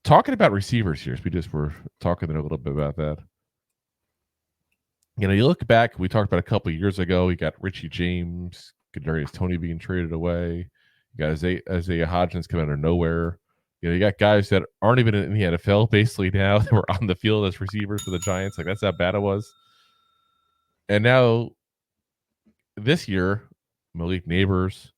talking about receivers here, we just were talking a little bit about that. You look back, we talked about a couple of years ago, you got Richie James, Kadarius Toney being traded away. You got Isaiah Hodgins coming out of nowhere. You got guys that aren't even in the NFL basically now that were on the field as receivers for the Giants. Like, that's how bad it was. And now this year, Malik Nabers,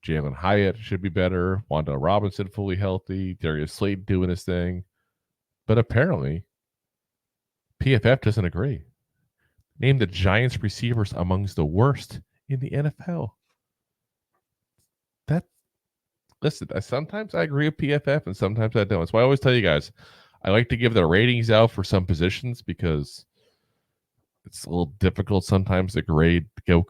Jalin Hyatt should be better. Wan'Dale Robinson fully healthy. Darius Slayton doing his thing. But apparently, PFF doesn't agree. Named the Giants receivers amongst the worst in the NFL. Listen, sometimes I agree with PFF and sometimes I don't. That's why I always tell you guys, I like to give the ratings out for some positions because it's a little difficult sometimes to grade.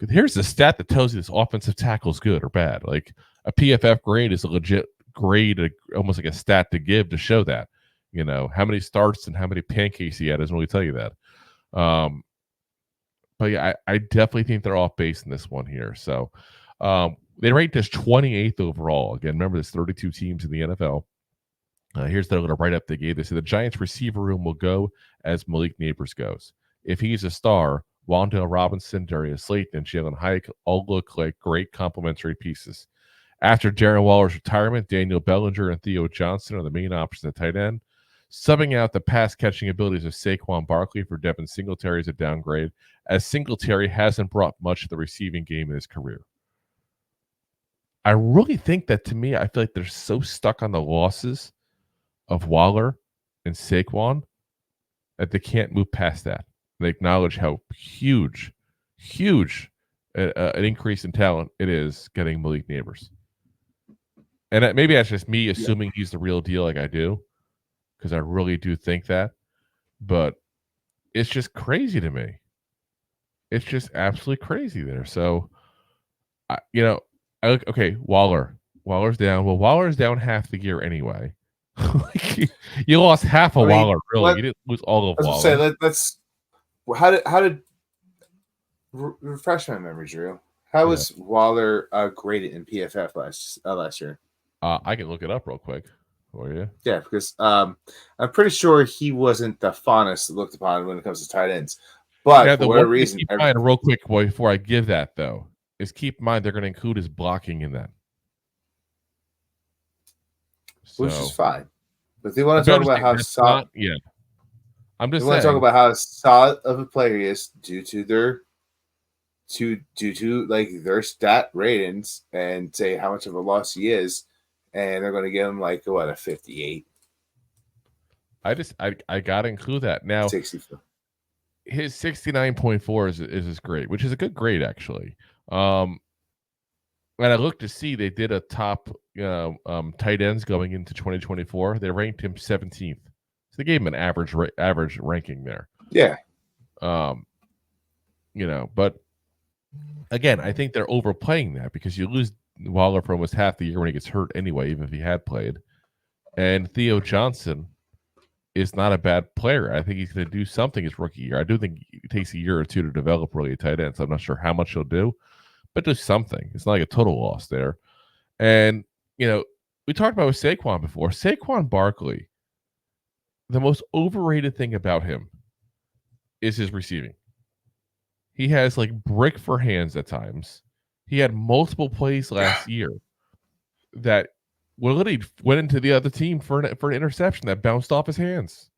Here's the stat that tells you this offensive tackle is good or bad. Like a PFF grade is a legit grade, almost like a stat to give to show that. How many starts and how many pancakes he had doesn't really tell you that. But yeah, I definitely think they're off base in this one here. So they ranked us 28th overall. Again, remember, there's 32 teams in the NFL. Here's their little write-up they gave. They said the Giants receiver room will go as Malik Nabers goes. If he's a star, Wan'Dale Robinson, Darius Slayton, and Jalin Hyatt all look like great complementary pieces. After Darren Waller's retirement, Daniel Bellinger and Theo Johnson are the main options at tight end. Subbing out the pass-catching abilities of Saquon Barkley for Devin Singletary is a downgrade, as Singletary hasn't brought much to the receiving game in his career. I really think that, to me, I feel like they're so stuck on the losses of Waller and Saquon that they can't move past that. They acknowledge how huge an increase in talent it is getting Malik Nabers. And maybe that's just me assuming he's the real deal like I do, because I really do think that. But it's just crazy to me. It's just absolutely crazy there. So, okay, Waller's down. Well, Waller's down half the year anyway. You lost half of Waller, really. You didn't lose all of Waller. Say, let's. How did refresh my memory, Drew? How was Waller graded in PFF last year? I can look it up real quick for you. Yeah, because I'm pretty sure he wasn't the fondest looked upon when it comes to tight ends. But for whatever reason, keep in mind, real quick before I give that though, is keep in mind they're going to include his blocking in that, which is fine. But they want to talk about how solid. I'm just. They want to talk about how solid of a player he is due to their their stat ratings and say how much of a loss he is, and they're going to give him a 58. I gotta include that now. 64. His 69.4 is great, which is a good grade actually. And I looked to see they did a top tight ends going into 2024. They ranked him 17th. So they gave him an average ranking there. Yeah. But again, I think they're overplaying that because you lose Waller for almost half the year when he gets hurt anyway, even if he had played. And Theo Johnson is not a bad player. I think he's going to do something his rookie year. I do think it takes a year or two to develop really a tight end, so I'm not sure how much he'll do, but do something. It's not like a total loss there. And, we talked about with Saquon before. Saquon Barkley, the most overrated thing about him is his receiving. He has brick for hands at times. He had multiple plays last year that literally went into the other team for an interception that bounced off his hands.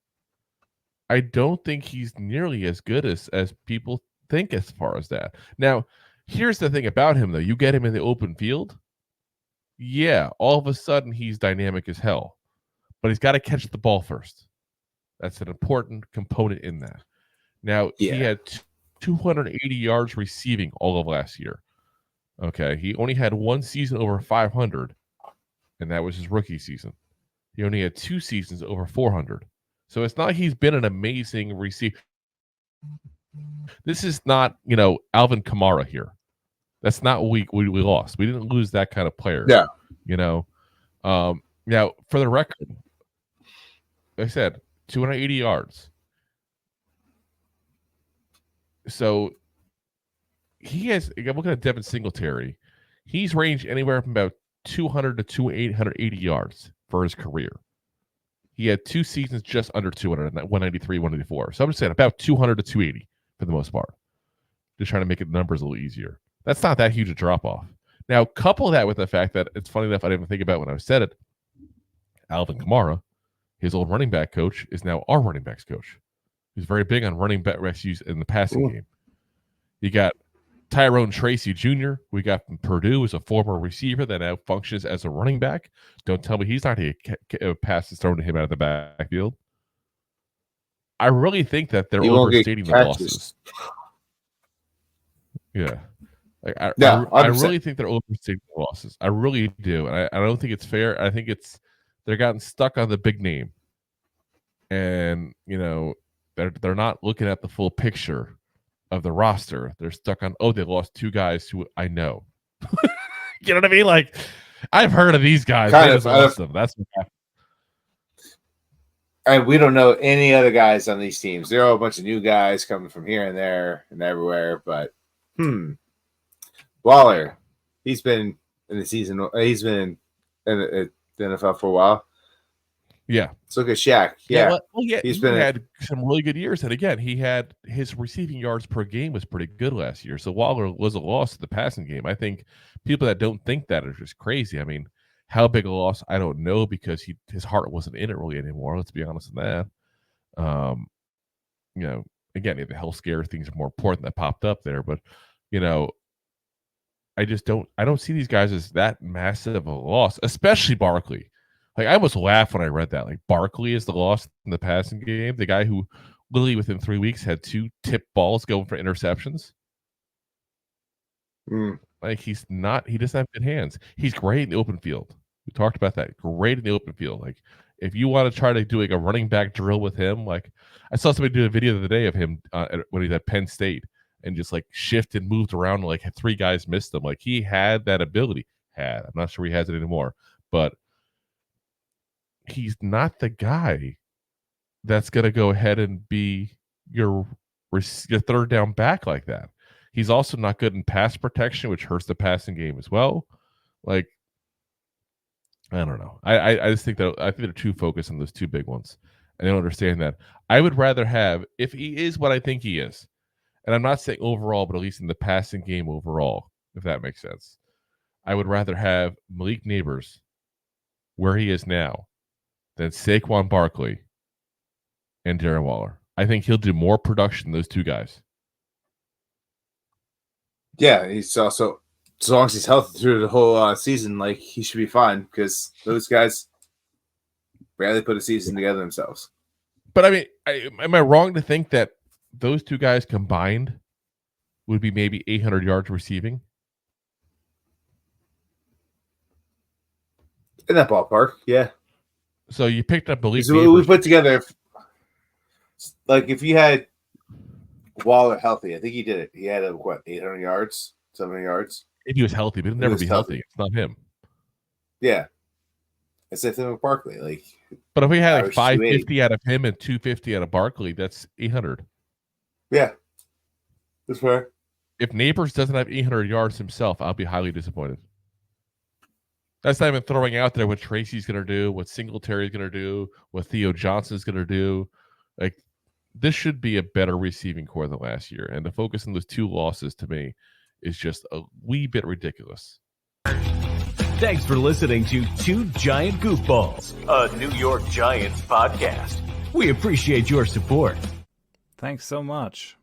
I don't think he's nearly as good as people think as far as that. Now, here's the thing about him, though. You get him in the open field, all of a sudden he's dynamic as hell. But he's got to catch the ball first. That's an important component in that. Now, he had 280 yards receiving all of last year. Okay, he only had one season over 500, and that was his rookie season. He only had 2 seasons over 400. So it's not like he's been an amazing receiver. This is not, Alvin Kamara here. That's not what we lost. We didn't lose that kind of player. Yeah. Now, for the record, like I said, 280 yards. So he has, I'm looking at Devin Singletary. He's ranged anywhere from about 200 to 880 yards for his career. he had 2 seasons just under 200, 193, 184. So I'm just saying about 200 to 280 for the most part. Just trying to make the numbers a little easier. That's not that huge a drop off. Now, couple that with the fact that it's funny enough, I didn't even think about when I said it. Alvin Kamara, his old running back coach, is now our running backs coach. He's very big on running back use in the passing game. You got Tyrone Tracy Jr., we got from Purdue, is a former receiver that now functions as a running back. Don't tell me he's not a passes thrown to him out of the backfield. I really think that they're overstating the losses. Yeah. I really think they're overstating the losses. I really do. And I don't think it's fair. I think they're gotten stuck on the big name. And, they're not looking at the full picture of the roster. They're stuck on, they lost 2 guys who I know. You know what I mean? Like, I've heard of these guys. They just lost them. That's what happened. And we don't know any other guys on these teams. There are a bunch of new guys coming from here and there and everywhere. But Waller, he's been in the season. He's been in the NFL for a while. Yeah. Let's look at Shaq. Yeah. He had some really good years. And again, he had his receiving yards per game was pretty good last year. So Waller was a loss to the passing game. I think people that don't think that are just crazy. I mean, how big a loss, I don't know, because his heart wasn't in it really anymore. Let's be honest with that. Again, the health scare things are more important that popped up there. But, I don't see these guys as that massive of a loss, especially Barkley. Like, I almost laughed when I read that. Like, Barkley is the loss in the passing game. The guy who literally within 3 weeks had 2 tipped balls going for interceptions. Like, he doesn't have good hands. He's great in the open field. We talked about that. Great in the open field. Like, if you want to try to do like a running back drill with him, like I saw somebody do a video the other day of him when he's at Penn State and just like shifted, moved around, and, like, had 3 guys missed him. Like, he had that ability. I'm not sure he has it anymore, but he's not the guy that's going to go ahead and be your third down back like that. He's also not good in pass protection, which hurts the passing game as well. Like, I don't know. I just think they're too focused on those 2 big ones. I don't understand that. I would rather have, if he is what I think he is, and I'm not saying overall, but at least in the passing game overall, if that makes sense, I would rather have Malik Nabers where he is now than Saquon Barkley and Darren Waller. I think he'll do more production than those 2 guys. Yeah, he's also, as long as he's healthy through the whole season, like, he should be fine because those guys rarely put a season together themselves. But I mean, am I wrong to think that those 2 guys combined would be maybe 800 yards receiving? In that ballpark, yeah. So you picked up Malik. We put together, like, if you had Waller healthy, I think he did it. He had 800 yards, 700 yards. If he was healthy, but he'll never be healthy. It's not him. Yeah, it's the thing with Barkley. Like, but if we had like 550 out of him and 250 out of Barkley, that's 800. Yeah, that's fair. If Nabers doesn't have 800 yards himself, I'll be highly disappointed. That's not even throwing out there what Tracy's going to do, what Singletary's going to do, what Theo Johnson's going to do. Like, this should be a better receiving core than last year. And the focus on those 2 losses, to me, is just a wee bit ridiculous. Thanks for listening to 2 Giant Goofballs, a New York Giants podcast. We appreciate your support. Thanks so much.